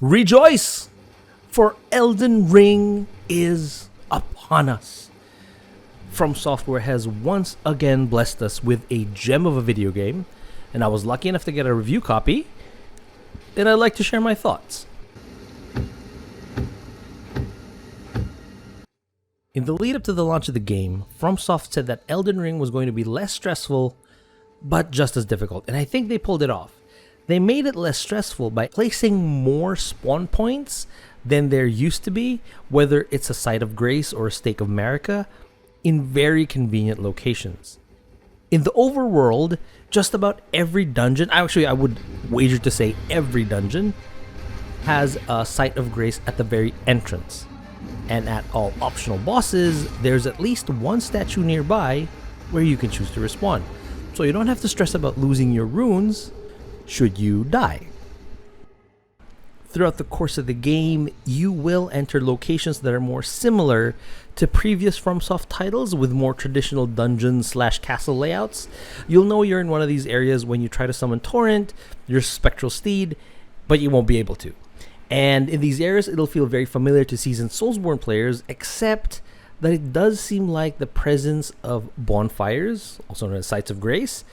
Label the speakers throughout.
Speaker 1: Rejoice! For Elden Ring is upon us. From Software has once again blessed us with a gem of a video game, and I was lucky enough to get a review copy, and I'd like to share my thoughts. In the lead up to the launch of the game, FromSoft said that Elden Ring was going to be less stressful, but just as difficult, and I think they pulled it off. They made it less stressful by placing more spawn points than there used to be, whether it's a Site of Grace or a Stake of Marika, in very convenient locations. In the overworld, just about every dungeon, actually I would wager to say every dungeon, has a Site of Grace at the very entrance. And at all optional bosses, there's at least one statue nearby where you can choose to respawn. So you don't have to stress about losing your runes should you die. Throughout the course of the game, you will enter locations that are more similar to previous FromSoft titles with more traditional dungeon/castle layouts. You'll know you're in one of these areas when you try to summon Torrent, your spectral steed, but you won't be able to. And in these areas, it'll feel very familiar to seasoned Soulsborne players, except that it does seem like the presence of bonfires, also known as Sites of Grace,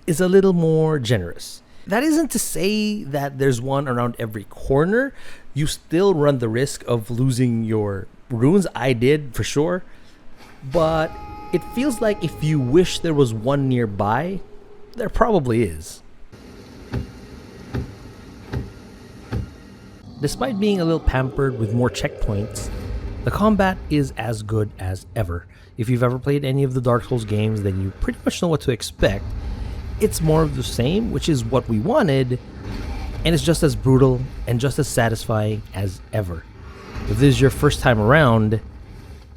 Speaker 1: is a little more generous. That isn't to say that there's one around every corner. You still run the risk of losing your runes. I did, for sure. But it feels like if you wish there was one nearby, there probably is. Despite being a little pampered with more checkpoints, the combat is as good as ever. If you've ever played any of the Dark Souls games, then you pretty much know what to expect. It's more of the same, which is what we wanted, and it's just as brutal and just as satisfying as ever. If this is your first time around,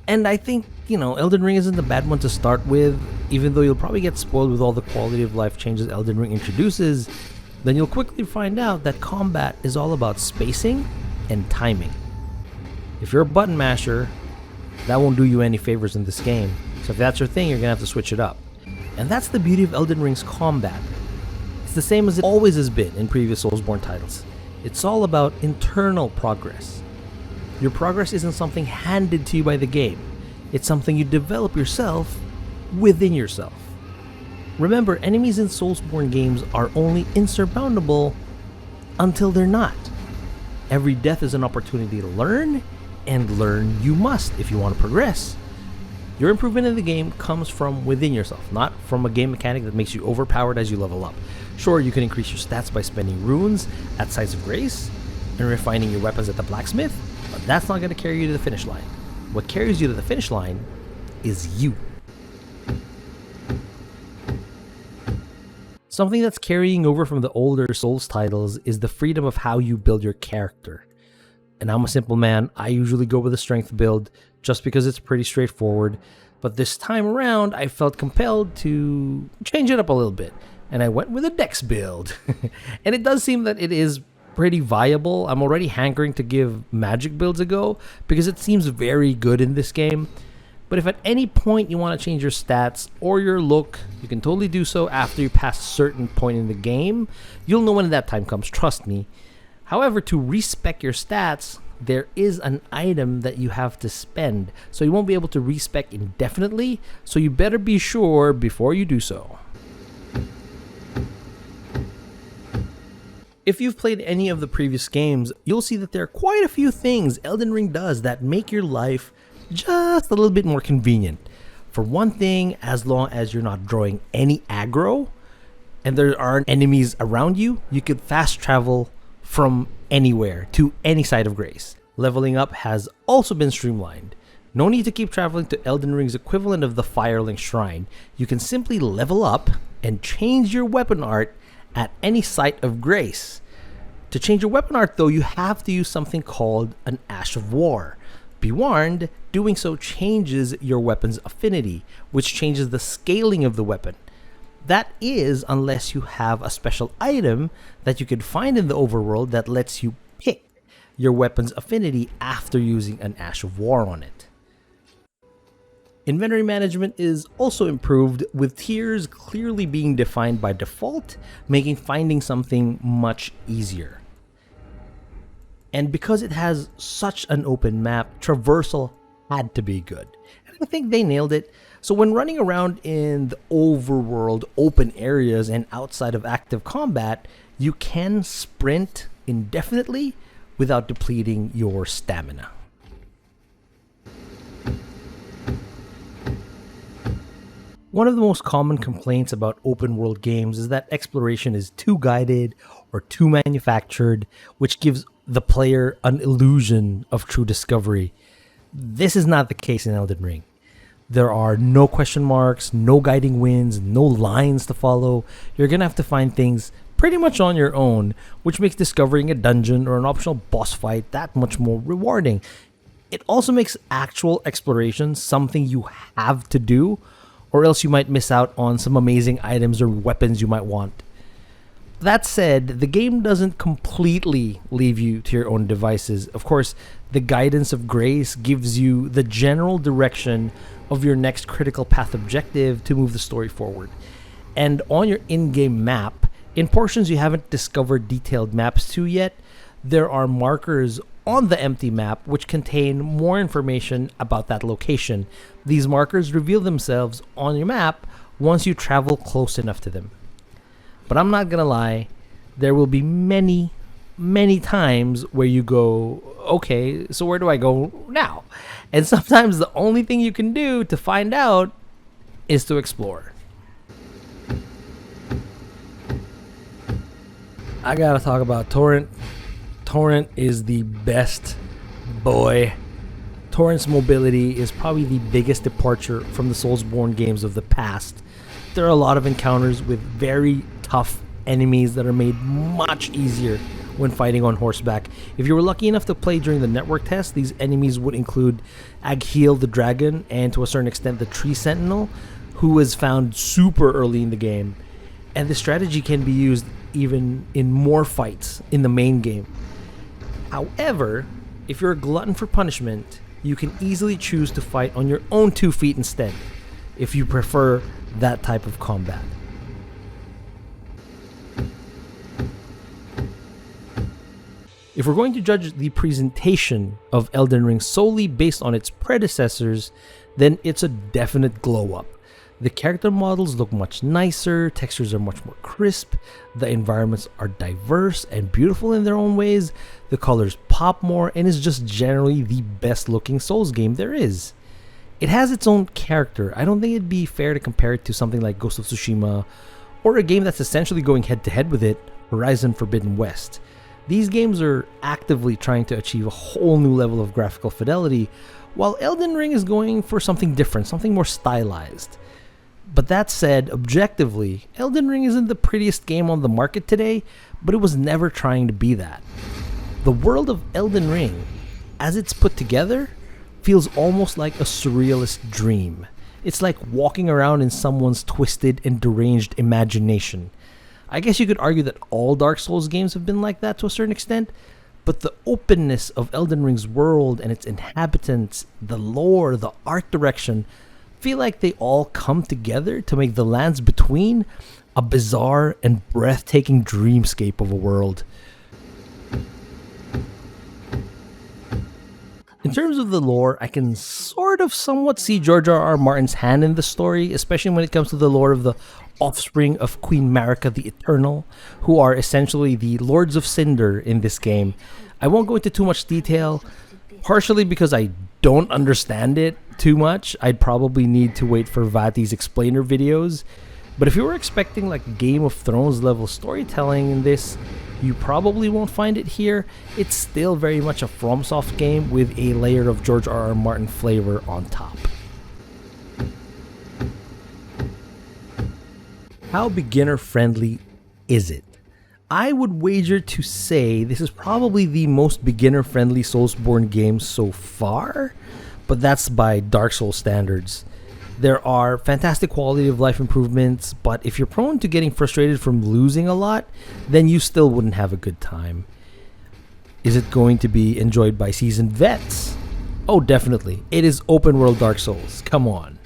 Speaker 1: and I think, Elden Ring isn't a bad one to start with, even though you'll probably get spoiled with all the quality of life changes Elden Ring introduces, then you'll quickly find out that combat is all about spacing and timing. If you're a button masher, that won't do you any favors in this game, so if that's your thing, you're gonna have to switch it up. And that's the beauty of Elden Ring's combat. It's the same as it always has been in previous Soulsborne titles. It's all about internal progress. Your progress isn't something handed to you by the game. It's something you develop yourself within yourself. Remember, enemies in Soulsborne games are only insurmountable until they're not. Every death is an opportunity to learn, and learn you must if you want to progress. Your improvement in the game comes from within yourself, not from a game mechanic that makes you overpowered as you level up. Sure, you can increase your stats by spending runes at Sites of Grace and refining your weapons at the blacksmith, but that's not going to carry you to the finish line. What carries you to the finish line is you. Something that's carrying over from the older Souls titles is the freedom of how you build your character. And I'm a simple man, I usually go with a strength build just because it's pretty straightforward, but this time around I felt compelled to change it up a little bit, and I went with a dex build. And it does seem that it is pretty viable. I'm already hankering to give magic builds a go because it seems very good in this game. But if at any point you want to change your stats or your look, you can totally do so after you pass a certain point in the game. You'll know when that time comes, trust me. However, to respec your stats, there is an item that you have to spend, so you won't be able to respec indefinitely, so you better be sure before you do so. If you've played any of the previous games, you'll see that there are quite a few things Elden Ring does that make your life just a little bit more convenient. For one thing, as long as you're not drawing any aggro and there aren't enemies around you, you could fast travel from anywhere to any Site of Grace. Leveling up has also been streamlined. No need to keep traveling to Elden Ring's equivalent of the Firelink Shrine. You can simply level up and change your weapon art at any Site of Grace. To change your weapon art though, you have to use something called an Ash of War. Be warned, doing so changes your weapon's affinity, which changes the scaling of the weapon. That is, unless you have a special item that you can find in the overworld that lets you pick your weapon's affinity after using an Ash of War on it. Inventory management is also improved, with tiers clearly being defined by default, making finding something much easier. And because it has such an open map, traversal had to be good. And I think they nailed it. So when running around in the overworld open areas and outside of active combat, you can sprint indefinitely without depleting your stamina. One of the most common complaints about open world games is that exploration is too guided or too manufactured, which gives the player an illusion of true discovery. This is not the case in Elden Ring. There are no question marks, no guiding winds, no lines to follow. You're gonna have to find things pretty much on your own, which makes discovering a dungeon or an optional boss fight that much more rewarding. It also makes actual exploration something you have to do, or else you might miss out on some amazing items or weapons you might want. That said, the game doesn't completely leave you to your own devices. Of course, the guidance of grace gives you the general direction of your next critical path objective to move the story forward. And on your in-game map, in portions you haven't discovered detailed maps to yet, there are markers on the empty map which contain more information about that location. These markers reveal themselves on your map once you travel close enough to them. But I'm not gonna lie, there will be many times where you go, okay, so where do I go now? And sometimes the only thing you can do to find out is to explore. I gotta talk about Torrent. Torrent is the best boy. Torrent's mobility is probably the biggest departure from the Soulsborne games of the past. There are a lot of encounters with very tough enemies that are made much easier when fighting on horseback. If you were lucky enough to play during the network test, these enemies would include Agheel the dragon and to a certain extent the tree sentinel, who was found super early in the game. And this strategy can be used even in more fights in the main game. However, if you're a glutton for punishment, you can easily choose to fight on your own 2 feet instead, if you prefer that type of combat. If we're going to judge the presentation of Elden Ring solely based on its predecessors, then it's a definite glow up. The character models look much nicer, textures are much more crisp, the environments are diverse and beautiful in their own ways, the colors pop more, and is just generally the best looking Souls game there is. It has its own character. I don't think it'd be fair to compare it to something like Ghost of Tsushima, or a game that's essentially going head to head with it, Horizon Forbidden West. These games are actively trying to achieve a whole new level of graphical fidelity, while Elden Ring is going for something different, something more stylized. But that said, objectively, Elden Ring isn't the prettiest game on the market today, but it was never trying to be that. The world of Elden Ring, as it's put together, feels almost like a surrealist dream. It's like walking around in someone's twisted and deranged imagination. I guess you could argue that all Dark Souls games have been like that to a certain extent, but the openness of Elden Ring's world and its inhabitants, the lore, the art direction, feel like they all come together to make the lands between a bizarre and breathtaking dreamscape of a world. In terms of the lore, I can sort of somewhat see George R.R. Martin's hand in the story, especially when it comes to the lore of the offspring of Queen Marika the Eternal, who are essentially the Lords of Cinder in this game. I won't go into too much detail, partially because I don't understand it too much. I'd probably need to wait for Vati's explainer videos. But if you were expecting like Game of Thrones level storytelling in this, you probably won't find it here. It's still very much a FromSoft game with a layer of George R.R. Martin flavor on top. How beginner friendly is it? I would wager to say this is probably the most beginner friendly Soulsborne game so far, but that's by Dark Souls standards. There are fantastic quality of life improvements, but if you're prone to getting frustrated from losing a lot, then you still wouldn't have a good time. Is it going to be enjoyed by seasoned vets? Oh, definitely. It is open world Dark Souls. Come on.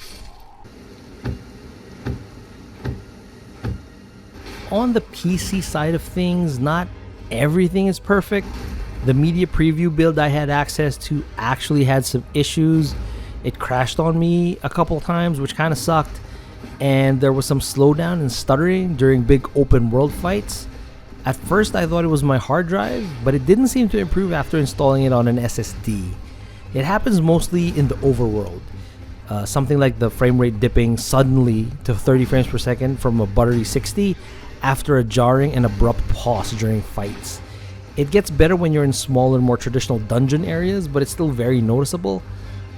Speaker 1: On the PC side of things, not everything is perfect. The media preview build I had access to actually had some issues. It crashed on me a couple times, which kind of sucked, and there was some slowdown and stuttering during big open world fights. At first I thought it was my hard drive, but it didn't seem to improve after installing it on an SSD. It happens mostly in the overworld. Something like the frame rate dipping suddenly to 30 frames per second from a buttery 60 after a jarring and abrupt pause during fights. It gets better when you're in smaller, more traditional dungeon areas, but it's still very noticeable.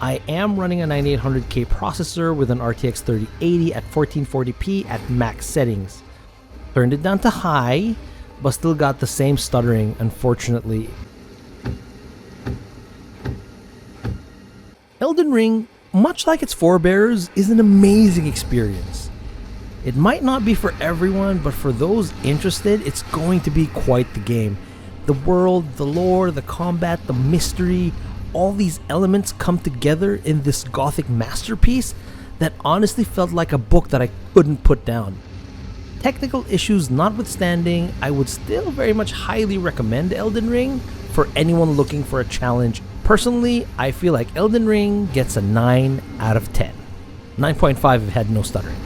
Speaker 1: I am running a 9800K processor with an RTX 3080 at 1440p at max settings. Turned it down to high, but still got the same stuttering, unfortunately. Elden Ring, much like its forebears, is an amazing experience. It might not be for everyone, but for those interested, it's going to be quite the game. The world, the lore, the combat, the mystery, all these elements come together in this Gothic masterpiece that honestly felt like a book that I couldn't put down. Technical issues notwithstanding, I would still very much highly recommend Elden Ring for anyone looking for a challenge. Personally, I feel like Elden Ring gets a 9 out of 10. 9.5 if it had no stuttering.